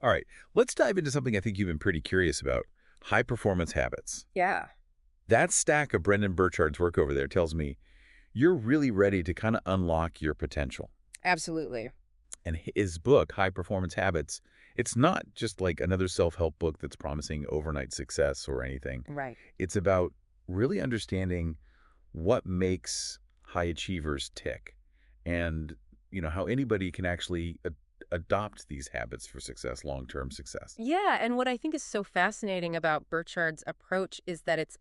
All right, let's dive into something I think you've been pretty curious about, high-performance habits. Yeah, That stack of Brendon Burchard's work over there tells me you're really ready to kind of unlock your potential. absolutely. And his book, High Performance Habits, it's not just like another self-help book that's promising overnight success or anything. Right. It's about really understanding what makes high achievers tick and, how anybody can actually adopt these habits for success, long-term success. Yeah, and what I think is so fascinating about Burchard's approach is that it's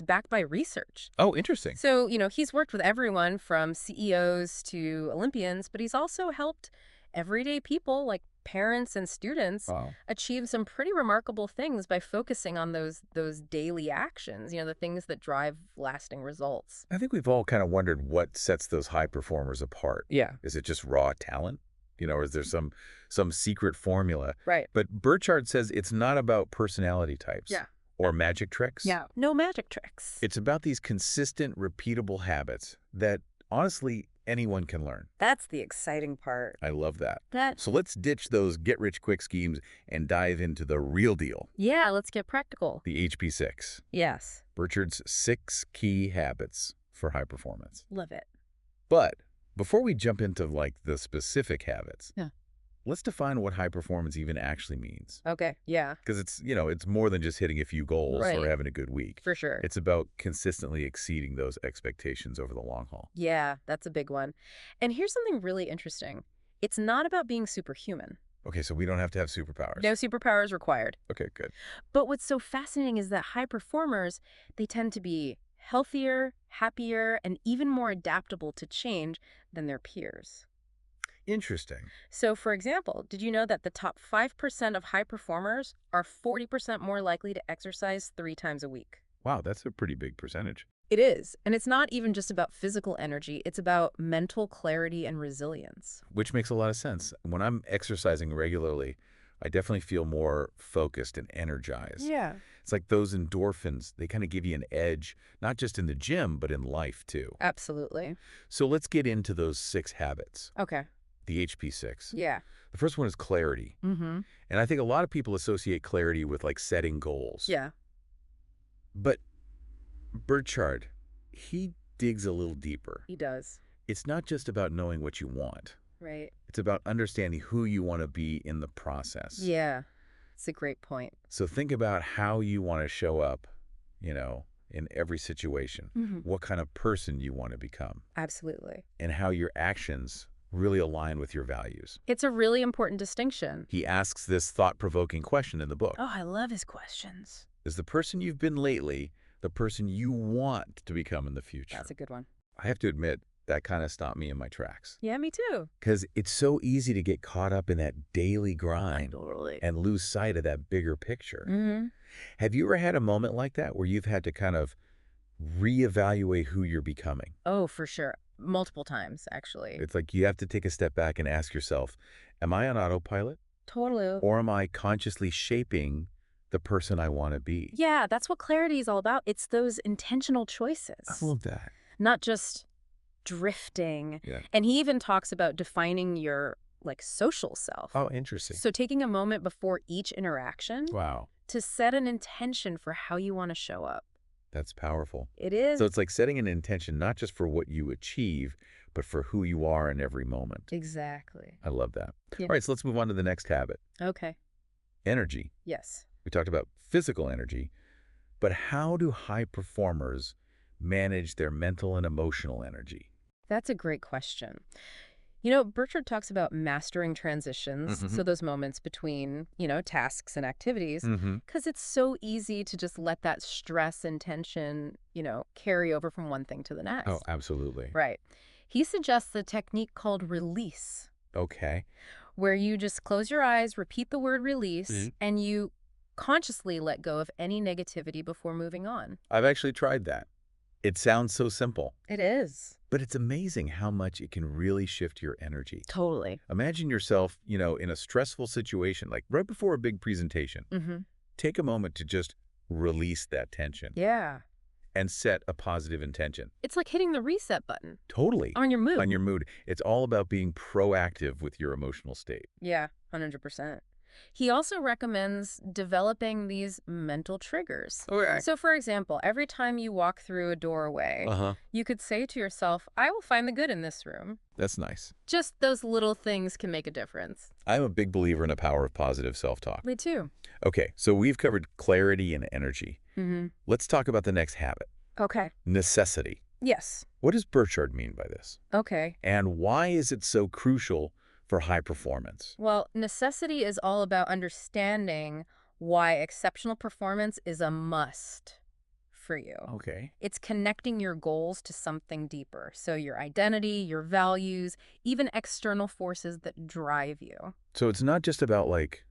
backed by research. Oh, interesting. So, he's worked with everyone from CEOs to Olympians, but he's also helped everyday people like parents and students Wow. achieve some pretty remarkable things by focusing on those daily actions, the things that drive lasting results. I think we've all kind of wondered what sets those high performers apart. Yeah. Is it just raw talent? Or is there some secret formula? Right. But Burchard says it's not about personality types Yeah. or magic tricks. Yeah. No magic tricks. It's about these consistent, repeatable habits that honestly anyone can learn. That's the exciting part. I love that. That So let's ditch those get-rich-quick schemes and dive into the real deal, Yeah, let's get practical. the HP6, Yes. Burchard's 6 key habits for high performance. Love it. But before we jump into like the specific habits, Yeah. let's define what high performance even actually means. Okay. Yeah, Because it's more than just hitting a few goals Right. or having a good week. for sure. It's about consistently exceeding those expectations over the long haul. Yeah, that's a big one. And here's something really interesting. It's not about being superhuman. Okay, so we don't have to have superpowers. No superpowers required. Okay, good. But what's so fascinating is that high performers, they tend to be healthier, happier, and even more adaptable to change than their peers. Interesting. So, for example, did you know that the top 5% of high performers are 40% more likely to exercise 3 times a week? Wow, that's a pretty big percentage. It is. And it's not even just about physical energy, it's about mental clarity and resilience. Which makes a lot of sense. When I'm exercising regularly, I definitely feel more focused and energized. Yeah. It's like those endorphins, they kind of give you an edge, not just in the gym, but in life too. Absolutely. So let's get into those 6 habits, Okay. the HP6. Yeah. The first one is clarity. Mm-hmm. And I think a lot of people associate clarity with like setting goals. Yeah. But Burchard, he digs a little deeper. He does. It's not just about knowing what you want. Right. It's about understanding who you want to be in the process. Yeah. It's a great point. So think about how you want to show up, in every situation, Mm-hmm. what kind of person you want to become, Absolutely. and how your actions really align with your values. It's a really important distinction. He asks this thought-provoking question in the book. Oh, I love his questions. Is the person you've been lately the person you want to become in the future? That's a good one. I have to admit, that kind of stopped me in my tracks. Yeah, me too. Because it's so easy to get caught up in that daily grind Totally. and lose sight of that bigger picture. Mm-hmm. Have you ever had a moment like that where you've had to kind of reevaluate who you're becoming? Oh, for sure. Multiple times, actually. It's like you have to take a step back and ask yourself, am I on autopilot Totally. or am I consciously shaping the person I want to be? Yeah, that's what clarity is all about. It's those intentional choices, I love that. not just drifting. Yeah. And he even talks about defining your social self. Oh, interesting. So taking a moment before each interaction Wow. to set an intention for how you want to show up. That's powerful. It is. So it's like setting an intention not just for what you achieve, but for who you are in every moment. Exactly. I love that. Yeah. All right, so let's move on to the next habit, Okay. energy. Yes. We talked about physical energy, but how do high performers manage their mental and emotional energy? That's a great question. Burchard talks about mastering transitions, Mhm. so those moments between, tasks and activities, Mm-hmm. because it's so easy to just let that stress and tension, carry over from one thing to the next. Oh, absolutely. Right. He suggests a technique called release, Okay. where you just close your eyes, repeat the word release, Mhm. and you consciously let go of any negativity before moving on. I've actually tried that. It sounds so simple, It is. but it's amazing how much it can really shift your energy. Totally. Imagine yourself, in a stressful situation, like right before a big presentation. Mm-hmm. Take a moment to just release that tension Yeah. and set a positive intention. It's like hitting the reset button Totally. on your mood. On your mood. It's all about being proactive with your emotional state. Yeah, 100%. He also recommends developing these mental triggers. Okay. So, for example, every time you walk through a doorway, Uh-huh. you could say to yourself, I will find the good in this room. That's nice. Just those little things can make a difference. I'm a big believer in the power of positive self-talk. Me too. Okay, so we've covered clarity and energy. Mm-hmm. Let's talk about the next habit, Okay. necessity. Yes. What does Burchard mean by this? Okay. And why is it so crucial for high performance? Well, necessity is all about understanding why exceptional performance is a must for you. Okay. It's connecting your goals to something deeper. So your identity, your values, even external forces that drive you. So it's not just about, like,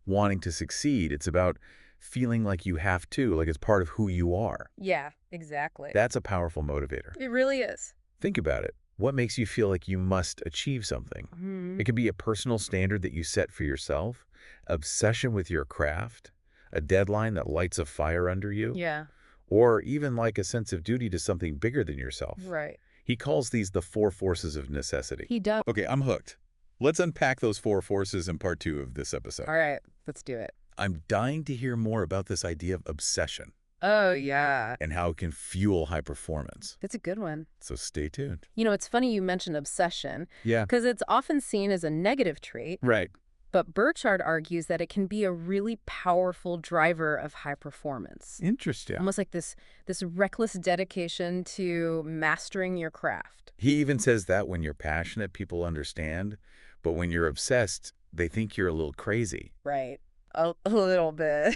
wanting to succeed. It's about feeling like you have to, like it's part of who you are. Yeah, exactly. That's a powerful motivator. It really is. Think about it. What makes you feel like you must achieve something? Hmm. It could be a personal standard that you set for yourself, obsession with your craft, a deadline that lights a fire under you, Yeah, or even like a sense of duty to something bigger than yourself. right. He calls these the four forces of necessity. He does. Okay, I'm hooked. Let's unpack those four forces in part 2 of this episode. All right, let's do it. I'm dying to hear more about this idea of obsession Oh, yeah. and how it can fuel high performance. That's a good one. So stay tuned. You know, it's funny you mentioned obsession Yeah. because it's often seen as a negative trait, Right. but Burchard argues that it can be a really powerful driver of high performance. Interesting. Almost like this reckless dedication to mastering your craft. He even says that when you're passionate, people understand, but when you're obsessed, they think you're a little crazy. Right. A little bit.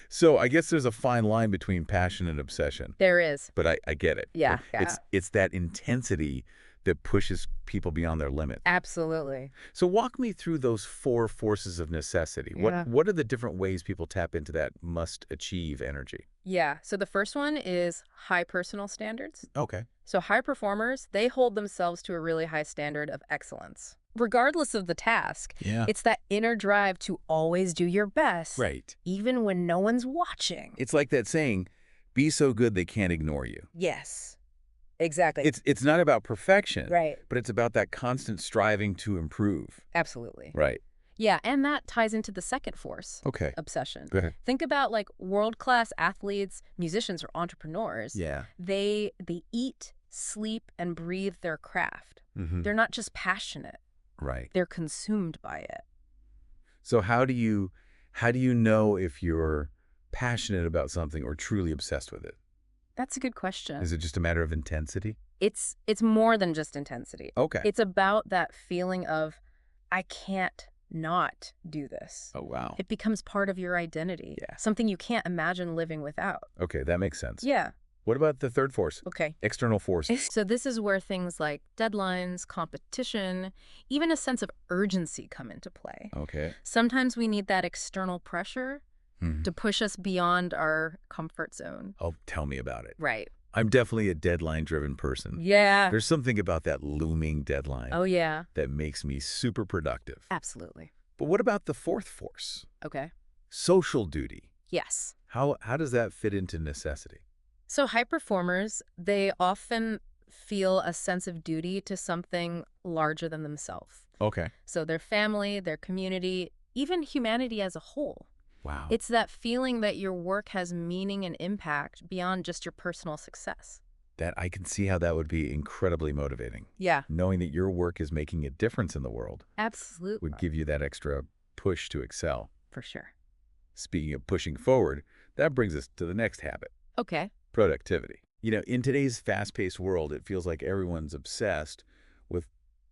So I guess there's a fine line between passion and obsession, There is. but I get it. Yeah. It's that intensity that pushes people beyond their limit. Absolutely. So walk me through those four forces of necessity. Yeah. What are the different ways people tap into that must-achieve energy? Yeah. So the first one is high personal standards. Okay. So high performers, they hold themselves to a really high standard of excellence. Regardless of the task, Yeah. it's that inner drive to always do your best, Right. even when no one's watching. It's like that saying, be so good they can't ignore you. Yes, exactly. It's not about perfection, right. but it's about that constant striving to improve. Absolutely. Right. Yeah, and that ties into the second force, Okay. obsession. Go ahead. Think about like world-class athletes, musicians, or entrepreneurs. Yeah. They eat, sleep, and breathe their craft. Mm-hmm. They're not just passionate. Right. They're consumed by it. So how do you know if you're passionate about something or truly obsessed with it? That's a good question. Is it just a matter of intensity? It's more than just intensity. Okay. It's about that feeling of, I can't not do this. Oh, wow. It becomes part of your identity. Yeah. Something you can't imagine living without. Okay, that makes sense. Yeah. What about the third force? Okay. External forces. So this is where things like deadlines, competition, even a sense of urgency come into play. Okay. Sometimes we need that external pressure Mhm. to push us beyond our comfort zone. Oh, tell me about it. Right. I'm definitely a deadline-driven person. Yeah. There's something about that looming deadline Oh, yeah. that makes me super productive. Absolutely. But what about the fourth force? Okay. Social duty. Yes. How does that fit into necessity? So high performers, they often feel a sense of duty to something larger than themselves. Okay. So their family, their community, even humanity as a whole. Wow. It's that feeling that your work has meaning and impact beyond just your personal success. That I can see how that would be incredibly motivating. Yeah, Knowing that your work is making a difference in the world absolutely. would give you that extra push to excel. For sure. Speaking of pushing forward, that brings us to the next habit, Okay. productivity. You know, in today's fast-paced world, it feels like everyone's obsessed with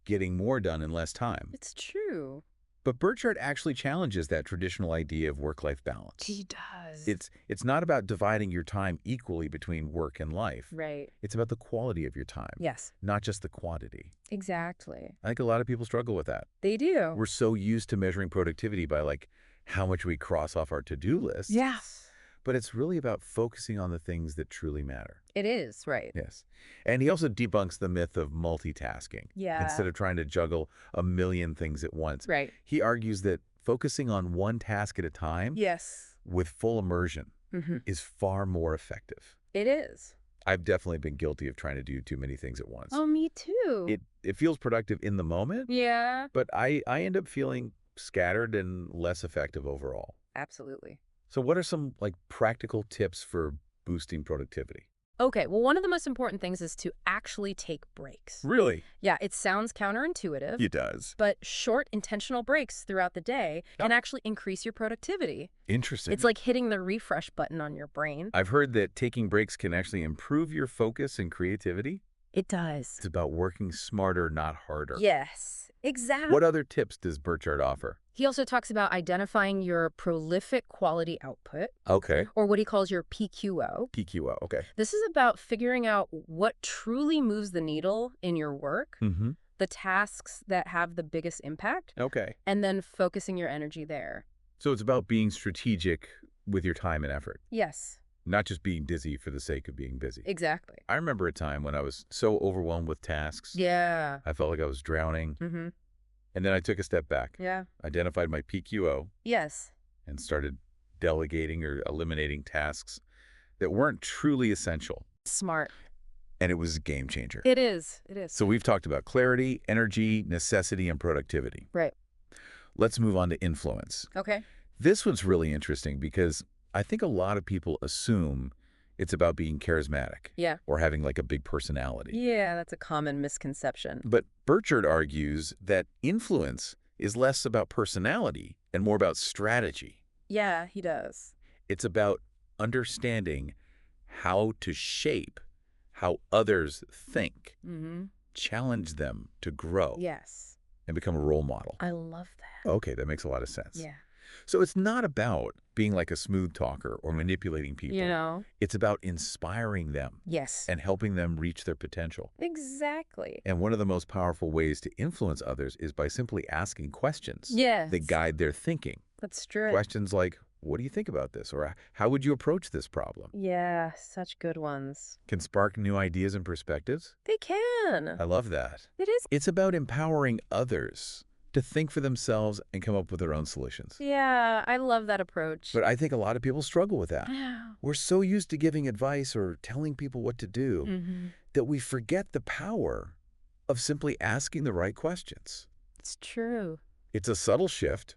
getting more done in less time. It's true. But Burchard actually challenges that traditional idea of work-life balance. He does. It's not about dividing your time equally between work and life. Right. It's about the quality of your time, Yes, not just the quantity. exactly. I think a lot of people struggle with that. They do. We're so used to measuring productivity by, like, how much we cross off our to-do list. Yes. But it's really about focusing on the things that truly matter. It is, right. Yes. And he also debunks the myth of multitasking. Yeah. Instead of trying to juggle a million things at once. Right. He argues that focusing on one task at a time Yes. with full immersion Mm-hmm. is far more effective. It is. I've definitely been guilty of trying to do too many things at once. Oh, me too. It feels productive in the moment, Yeah. but I end up feeling scattered and less effective overall. Absolutely. So what are some practical tips for boosting productivity? Okay, well, one of the most important things is to actually take breaks. Really? Yeah, it sounds counterintuitive, It does. but short, intentional breaks throughout the day Yep. can actually increase your productivity. It's Interesting. like hitting the refresh button on your brain. I've heard that taking breaks can actually improve your focus and creativity. It does. It's about working smarter, not harder. Yes, exactly. What other tips does Burchard offer? He also talks about identifying your prolific quality output, Okay. or what he calls your PQO. PQO. Okay. This is about figuring out what truly moves the needle in your work, Mm-hmm. the tasks that have the biggest impact, Okay. and then focusing your energy there. So it's about being strategic with your time and effort, Yes, not just being busy for the sake of being busy. exactly. I remember a time when I was so overwhelmed with tasks, Yeah. I felt like I was drowning. Mm-hmm. And then I took a step back, Yeah. identified my PQO, Yes. and started delegating or eliminating tasks that weren't truly essential. Smart. And it was a game changer. It is. It is. So we've talked about clarity, energy, necessity, and productivity. Right. Let's move on to influence. Okay. This one's really interesting because I think a lot of people assume it's about being charismatic Yeah. or having a big personality. Yeah, that's a common misconception. But Burchard argues that influence is less about personality and more about strategy. Yeah, he does. It's about understanding how to shape how others think, Mm-hmm. challenge them to grow, Yes. and become a role model. I love that. Okay, that makes a lot of sense. Yeah. So it's not about being like a smooth talker or manipulating people. You know? It's about inspiring them Yes. and helping them reach their potential. Exactly. And one of the most powerful ways to influence others is by simply asking questions Yes. that guide their thinking. That's true. Questions like, what do you think about this? Or how would you approach this problem? Yeah, such good ones. Can spark new ideas and perspectives. They can. I love that. It is. It's about empowering others to think for themselves and come up with their own solutions. Yeah, I love that approach. But I think a lot of people struggle with that. Yeah. We're so used to giving advice or telling people what to do Mm-hmm. that we forget the power of simply asking the right questions. It's true. It's a subtle shift,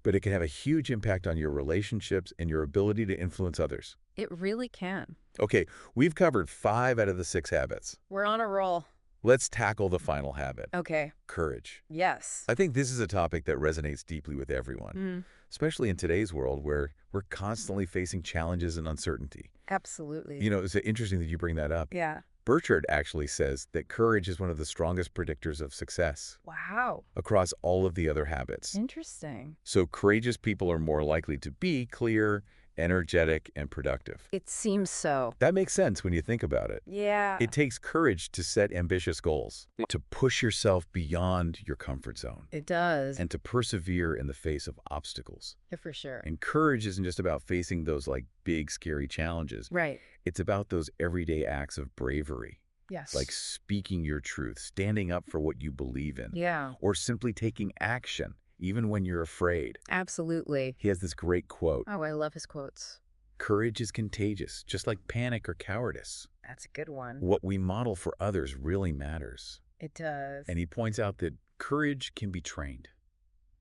but it can have a huge impact on your relationships and your ability to influence others. It really can. Okay, we've covered 5 out of the 6 habits. We're on a roll. Let's tackle the final habit, Okay. courage. Yes. I think this is a topic that resonates deeply with everyone, Mm, especially in today's world where we're constantly facing challenges and uncertainty. absolutely. You know, it's interesting that you bring that up. Yeah. Burchard actually says that courage is one of the strongest predictors of success Wow. across all of the other habits. Interesting. So courageous people are more likely to be clear, energetic, and productive. It seems so. That makes sense when you think about it. Yeah. It takes courage to set ambitious goals, to push yourself beyond your comfort zone, It does. and to persevere in the face of obstacles. Yeah, for sure. And courage isn't just about facing those big, scary challenges. Right. It's about those everyday acts of bravery, Yes. like speaking your truth, standing up for what you believe in, Yeah. or simply taking action, even when you're afraid. Absolutely. He has this great quote, Oh, I love his quotes. "Courage is contagious, just like panic or cowardice. That's a good one. What we model for others really matters." It does. And he points out that courage can be trained,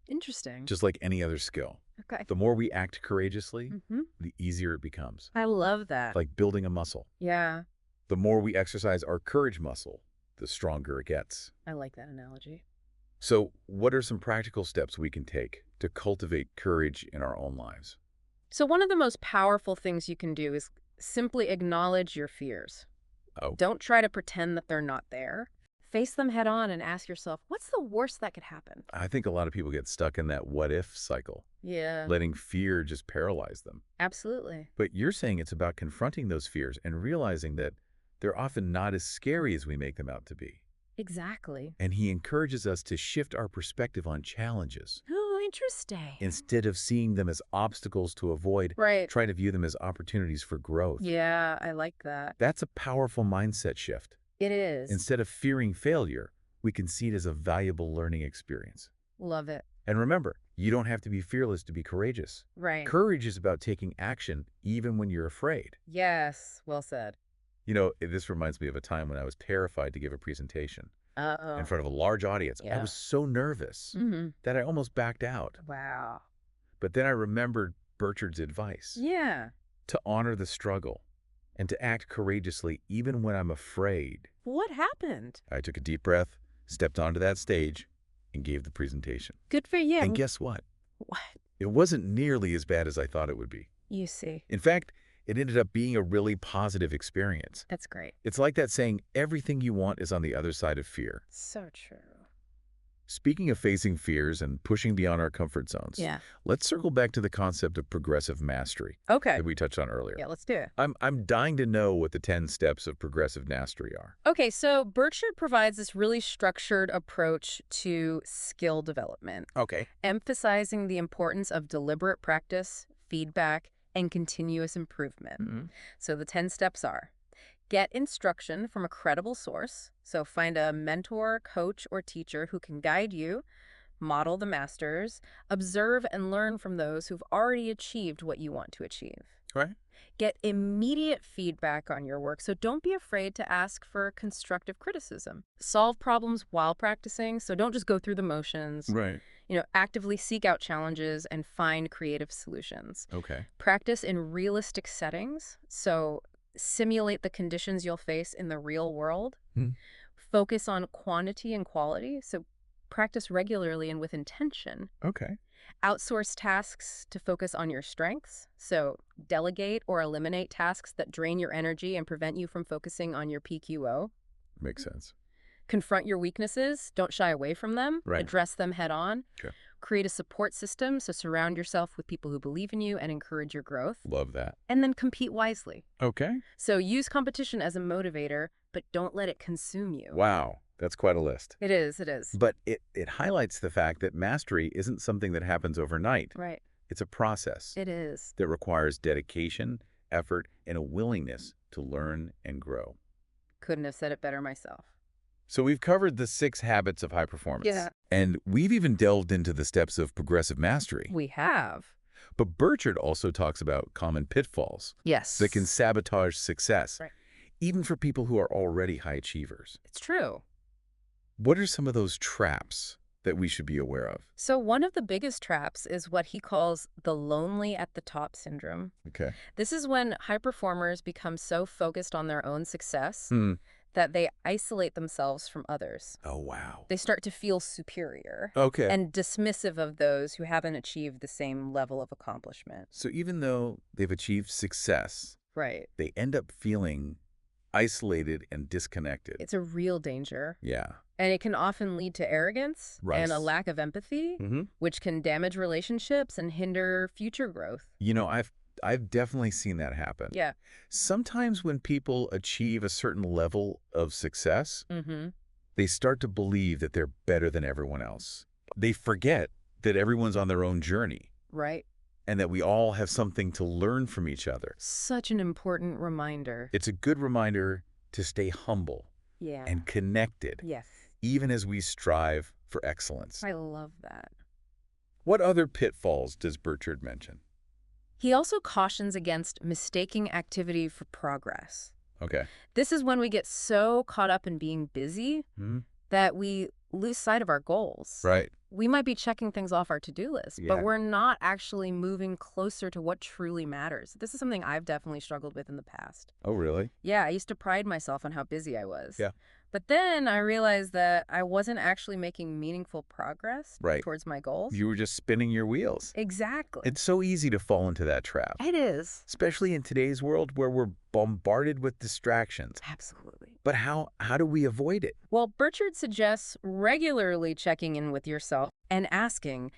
Interesting. just like any other skill. Okay. The more we act courageously, Mm-hmm. the easier it becomes. I love that. Like building a muscle. Yeah. The more we exercise our courage muscle, the stronger it gets. I like that analogy. So what are some practical steps we can take to cultivate courage in our own lives? So one of the most powerful things you can do is simply acknowledge your fears. Oh. Don't try to pretend that they're not there. Face them head on and ask yourself, what's the worst that could happen? I think a lot of people get stuck in that what-if cycle, Yeah, letting fear just paralyze them. absolutely. But you're saying it's about confronting those fears and realizing that they're often not as scary as we make them out to be. Exactly. And he encourages us to shift our perspective on challenges. Oh, interesting. Instead of seeing them as obstacles to avoid, Right. try to view them as opportunities for growth. Yeah, I like that. That's a powerful mindset shift. It is. Instead of fearing failure, we can see it as a valuable learning experience. Love it. And remember, you don't have to be fearless to be courageous. Right. Courage is about taking action even when you're afraid. Yes, well said. You know, this reminds me of a time when I was terrified to give a presentation. in Oh, front of a large audience. I yeah. was so nervous Mm-hmm. that I almost backed out. Wow. But then I remembered Burchard's advice Yeah. to honor the struggle and to act courageously even when I'm afraid. What happened? I took a deep breath, stepped onto that stage, and gave the presentation. Good for And you. guess what? What? It wasn't nearly as bad as I thought it would be. You see. In fact, it ended up being a really positive experience. That's great. It's like that saying, everything you want is on the other side of fear. So true. Speaking of facing fears and pushing beyond our comfort zones, Yeah. let's circle back to the concept of progressive mastery Okay. that we touched on earlier. Yeah, let's do it. I'm dying to know what the 10 steps of progressive mastery are. Okay, so Burchard provides this really structured approach to skill development, Okay. emphasizing the importance of deliberate practice, feedback, and continuous improvement. So the 10 steps are: get instruction from a credible source. So find a mentor, coach, or teacher who can guide you, model the masters, observe and learn from those who've already achieved what you want to achieve. Right. Get immediate feedback on your work, so don't be afraid to ask for constructive criticism. Solve problems while practicing, so don't just go through the motions. Right. Actively seek out challenges and find creative solutions. Okay. Practice in realistic settings, so simulate the conditions you'll face in the real world. Hmm. Focus on quantity and quality, so practice regularly and with intention. Okay. Outsource tasks to focus on your strengths, so delegate or eliminate tasks that drain your energy and prevent you from focusing on your PQO. Makes sense. Confront your weaknesses, don't shy away from them, Right. address them head on. Okay. Create a support system, so surround yourself with people who believe in you and encourage your growth. Love that. And then compete wisely. Okay. So use competition as a motivator, but don't let it consume you. Wow. That's quite a list. It is, it is. But it highlights the fact that mastery isn't something that happens overnight. Right. It's a process It is. that requires dedication, effort, and a willingness to learn and grow. Couldn't have said it better myself. So we've covered the 6 habits of high performance. Yeah. And we've even delved into the steps of progressive mastery. We have. But Burchard also talks about common pitfalls Yes. that can sabotage success, Right. even for people who are already high achievers. It's true. What are some of those traps that we should be aware of? So one of the biggest traps is what he calls the lonely at the top syndrome. Okay. This is when high performers become so focused on their own success Hmm. that they isolate themselves from others. Oh, wow. They start to feel superior Okay. and dismissive of those who haven't achieved the same level of accomplishment. So even though they've achieved success, Right. they end up feeling isolated and disconnected. It's a real danger. Yeah. And it can often lead to arrogance Right. and a lack of empathy, Mm-hmm. which can damage relationships and hinder future growth. I've definitely seen that happen. Yeah. Sometimes when people achieve a certain level of success, Mm-hmm. they start to believe that they're better than everyone else. They forget that everyone's on their own journey Right. and that we all have something to learn from each other. Such an important reminder. It's a good reminder to stay humble Yeah. and connected, Yes. even as we strive for excellence. I love that. What other pitfalls does Burchard mention? He also cautions against mistaking activity for progress. Okay. This is when we get so caught up in being busy Hmm. that we lose sight of our goals. Right. We might be checking things off our to-do list, Yeah. but we're not actually moving closer to what truly matters. This is something I've definitely struggled with in the past. Oh, really? Yeah, I used to pride myself on how busy I was. Yeah. But then I realized that I wasn't actually making meaningful progress Right. towards my goals. You were just spinning your wheels. Exactly. It's so easy to fall into that trap, It is. especially in today's world where we're bombarded with distractions. Absolutely. But how do we avoid it? Well, Burchard suggests regularly checking in with yourself and asking,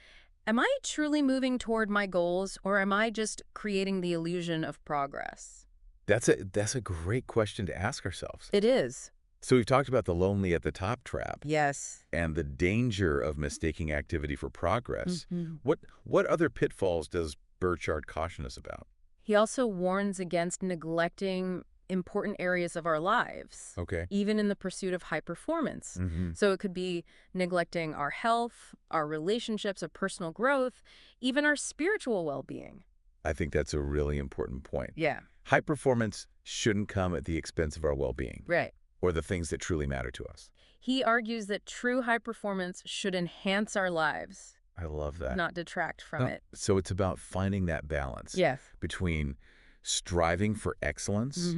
am I truly moving toward my goals, or am I just creating the illusion of progress? That's a great question to ask ourselves. It is. So we've talked about the lonely at the top trap Yes. and the danger of mistaking activity for progress. Mhm. What other pitfalls does Burchard caution us about? He also warns against neglecting important areas of our lives, Okay. even in the pursuit of high performance. Mm-hmm. So it could be neglecting our health, our relationships, our personal growth, even our spiritual well-being. I think that's a really important point. Yeah. High performance shouldn't come at the expense of our well-being. Right. or the things that truly matter to us. He argues that true high performance should enhance our lives, I love that. not detract from it. So it's about finding that balance Yes. between striving for excellence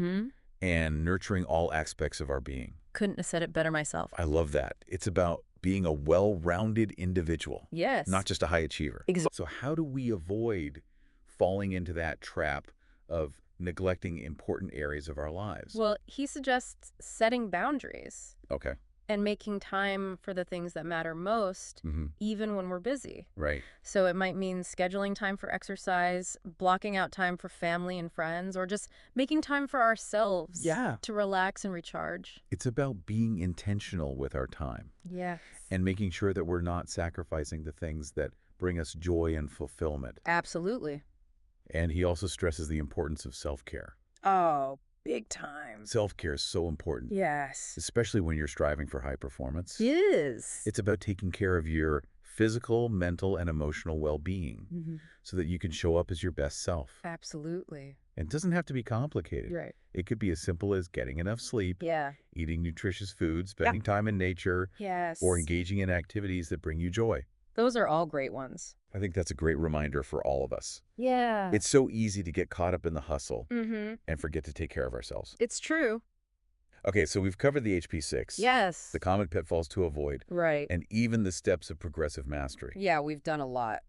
and nurturing all aspects of our being. Couldn't have said it better myself. I love that. It's about being a well-rounded individual, Yes. not just a high achiever. Exactly. So how do we avoid falling into that trap of neglecting important areas of our lives? Well, he suggests setting boundaries Okay. and making time for the things that matter most, even when we're busy. Right. So it might mean scheduling time for exercise, blocking out time for family and friends, or just making time for ourselves to relax and recharge. It's about being intentional with our time Yes. and making sure that we're not sacrificing the things that bring us joy and fulfillment. Absolutely. And he also stresses the importance of self-care. Oh, big time. Self-care is so important, Yes. especially when you're striving for high performance. Yes. It's about taking care of your physical, mental, and emotional well-being so that you can show up as your best self. Absolutely. And it doesn't have to be complicated. Right. It could be as simple as getting enough sleep, Yeah. eating nutritious food, spending time in nature, Yes. or engaging in activities that bring you joy. Those are all great ones. I think that's a great reminder for all of us. Yeah. It's so easy to get caught up in the hustle Mm-hmm. and forget to take care of ourselves. It's true. Okay, so we've covered the HP6, Yes. the common pitfalls to avoid, Right. and even the steps of progressive mastery. Yeah, we've done a lot.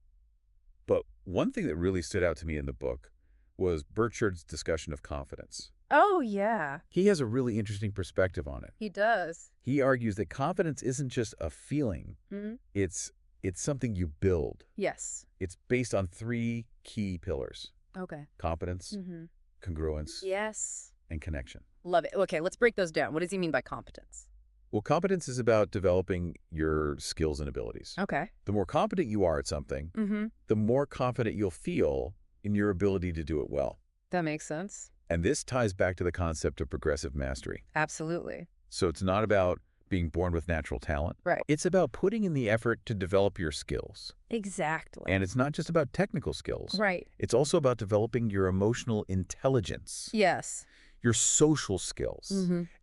But one thing that really stood out to me in the book was Burchard's discussion of confidence. Oh, yeah. He has a really interesting perspective on it. He does. He argues that confidence isn't just a feeling, Mm-hmm. it's something you build. Yes. It's based on 3 key pillars: Okay. competence, Mm-hmm. congruence, Yes. and connection. Love it. Okay, let's break those down. What does he mean by competence? Well, competence is about developing your skills and abilities. Okay. The more competent you are at something, Mm-hmm. the more confident you'll feel in your ability to do it well. That makes sense. And this ties back to the concept of progressive mastery. Absolutely. So it's not about being born with natural talent. Right. It's about putting in the effort to develop your skills. Exactly. And it's not just about technical skills. Right. It's also about developing your emotional intelligence, Yes. your social skills,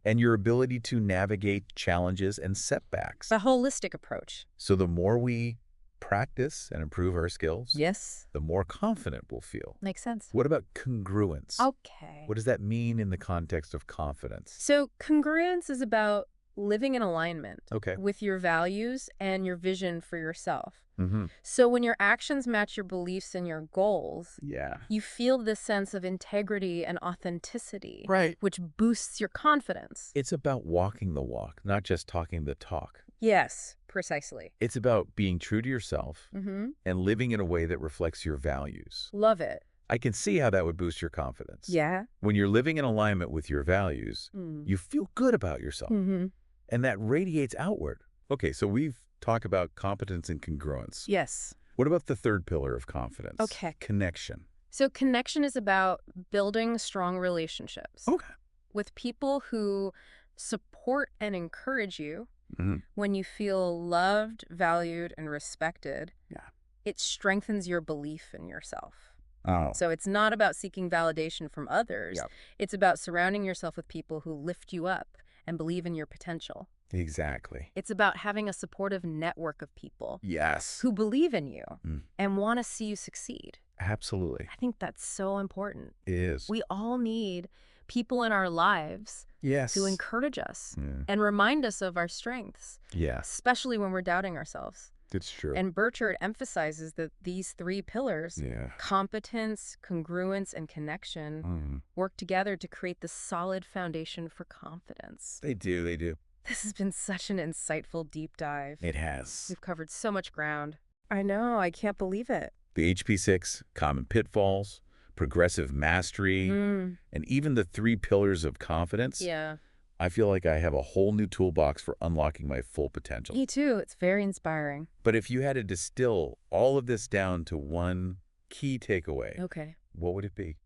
and your ability to navigate challenges and setbacks. A holistic approach. So the more we practice and improve our skills, Yes. the more confident we'll feel. Makes sense. What about congruence? Okay. What does that mean in the context of confidence? So congruence is about living in alignment Okay. with your values and your vision for yourself. Mm-hmm. So when your actions match your beliefs and your goals, Yeah. you feel this sense of integrity and authenticity, Right. which boosts your confidence. It's about walking the walk, not just talking the talk. Yes, precisely. It's about being true to yourself Mm-hmm. and living in a way that reflects your values. Love it. I can see how that would boost your confidence. Yeah. When you're living in alignment with your values, you feel good about yourself, Mm-hmm. and that radiates outward. Okay, so we've talked about competence and congruence. Yes. What about the third pillar of confidence? Okay. Connection. So connection is about building strong relationships Okay. with people who support and encourage you. Mm-hmm. When you feel loved, valued, and respected, Yeah. it strengthens your belief in yourself. Oh. So it's not about seeking validation from others. Yep. It's about surrounding yourself with people who lift you up and believe in your potential. Exactly. It's about having a supportive network of people Yes. who believe in you Mm. and want to see you succeed. Absolutely. I think that's so important. It is. We all need people in our lives Yes. to encourage us Yeah. and remind us of our strengths, Yes. especially when we're doubting ourselves. It's true. And Burchard emphasizes that these 3 pillars, Yeah. competence, congruence, and connection, Mm. work together to create the solid foundation for confidence. They do. They do. This has been such an insightful deep dive. It has. We've covered so much ground. I know, I can't believe it. The HP6, common pitfalls, progressive mastery, and even the 3 pillars of confidence. Yeah. I feel like I have a whole new toolbox for unlocking my full potential. Me too. It's very inspiring. But if you had to distill all of this down to one key takeaway, Okay. what would it be?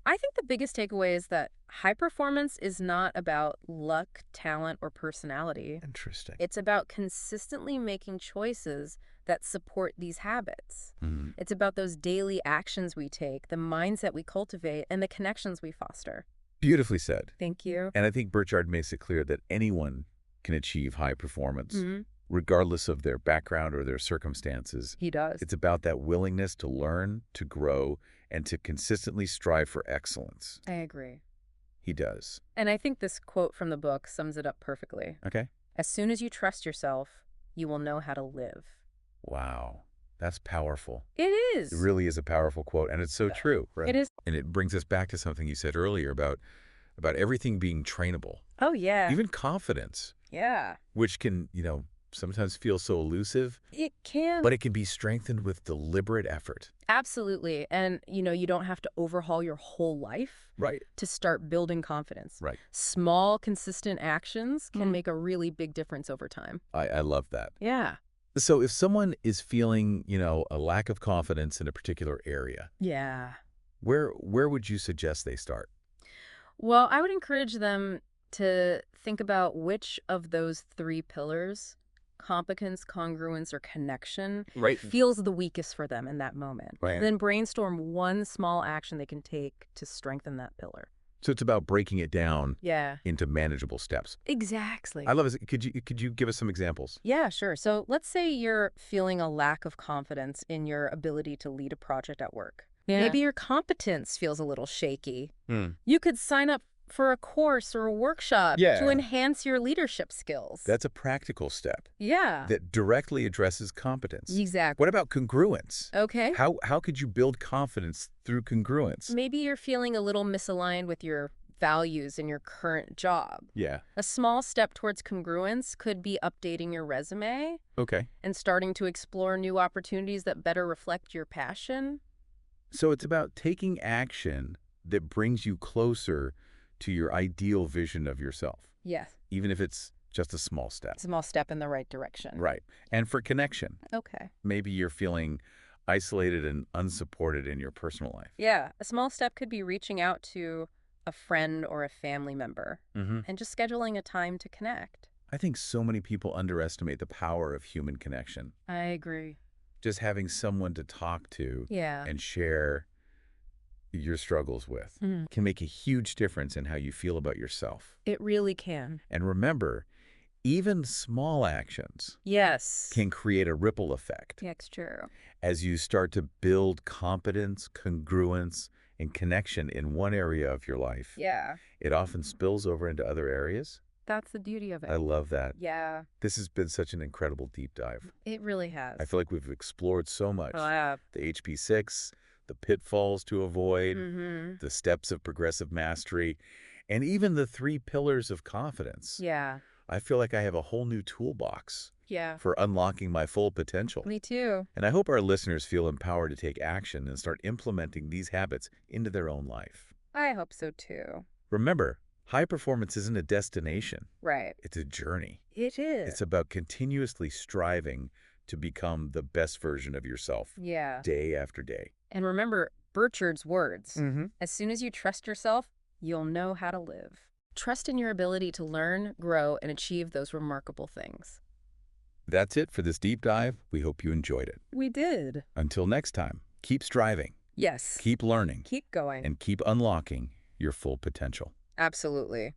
I think the biggest takeaway is that high performance is not about luck, talent, or personality. Interesting. It's about consistently making choices that support these habits. Mhm. It's about those daily actions we take, the mindset we cultivate, and the connections we foster. Beautifully said. Thank you. And I think Burchard makes it clear that anyone can achieve high performance, Hmm. regardless of their background or their circumstances. He does. It's about that willingness to learn, to grow, and to consistently strive for excellence. I agree. He does. And I think this quote from the book sums it up perfectly. Okay. As soon as you trust yourself, you will know how to live. Wow. That's powerful. It It is. really is a powerful quote, and it's so true. Right? It is. And it brings us back to something you said earlier about everything being trainable. Oh, yeah. Even confidence, Yeah. which can, sometimes feel so elusive, It can. but it can be strengthened with deliberate effort. Absolutely. And, you don't have to overhaul your whole life Right. to start building confidence. Right. Small, consistent actions can make a really big difference over time. I love that. Yeah. So if someone is feeling, a lack of confidence in a particular area, Yeah. where would you suggest they start? Well, I would encourage them to think about which of those three pillars, competence, congruence, or connection, Right. feels the weakest for them in that moment. Right. Then brainstorm one small action they can take to strengthen that pillar. So it's about breaking it down Yeah. into manageable steps. Exactly. I love it. Could you give us some examples? Yeah, sure. So let's say you're feeling a lack of confidence in your ability to lead a project at work. Yeah. Maybe your competence feels a little shaky. Hmm. You could sign up for a course or a workshop Yeah. to enhance your leadership skills. That's a practical step Yeah. that directly addresses competence. Exactly. What about congruence? Okay. How could you build confidence through congruence? Maybe you're feeling a little misaligned with your values in your current job. Yeah. A small step towards congruence could be updating your resume Okay. and starting to explore new opportunities that better reflect your passion. So it's about taking action that brings you closer to your ideal vision of yourself, Yes. even if it's just a small step. Small step in the right direction. Right. And for connection, Okay. maybe you're feeling isolated and unsupported in your personal life. Yeah. A small step could be reaching out to a friend or a family member Mm-hmm. and just scheduling a time to connect. I think so many people underestimate the power of human connection. I agree. Just having someone to talk to Yeah. and share your struggles with Mhm. can make a huge difference in how you feel about yourself. It really can. And remember, even small actions Yes. can create a ripple effect. That's true. As you start to build competence, congruence, and connection in one area of your life, Yeah. it often spills over into other areas. That's the beauty of it. I love that. Yeah. This has been such an incredible deep dive. It really has. I feel like we've explored so much. Oh, yeah. The HP6, the pitfalls to avoid, Mm-hmm. the steps of progressive mastery, and even the 3 pillars of confidence. Yeah. I feel like I have a whole new toolbox Yeah. for unlocking my full potential. Me too. And I hope our listeners feel empowered to take action and start implementing these habits into their own life. I hope so too. Remember, high performance isn't a destination. Right. It's a journey. It is. It's about continuously striving to become the best version of yourself Yeah. day after day. And remember Burchard's words. Mm-hmm. As soon as you trust yourself, you'll know how to live. Trust in your ability to learn, grow, and achieve those remarkable things. That's it for this deep dive. We hope you enjoyed it. We did. Until next time, keep striving, Yes. keep learning, Keep going. and keep unlocking your full potential. Absolutely.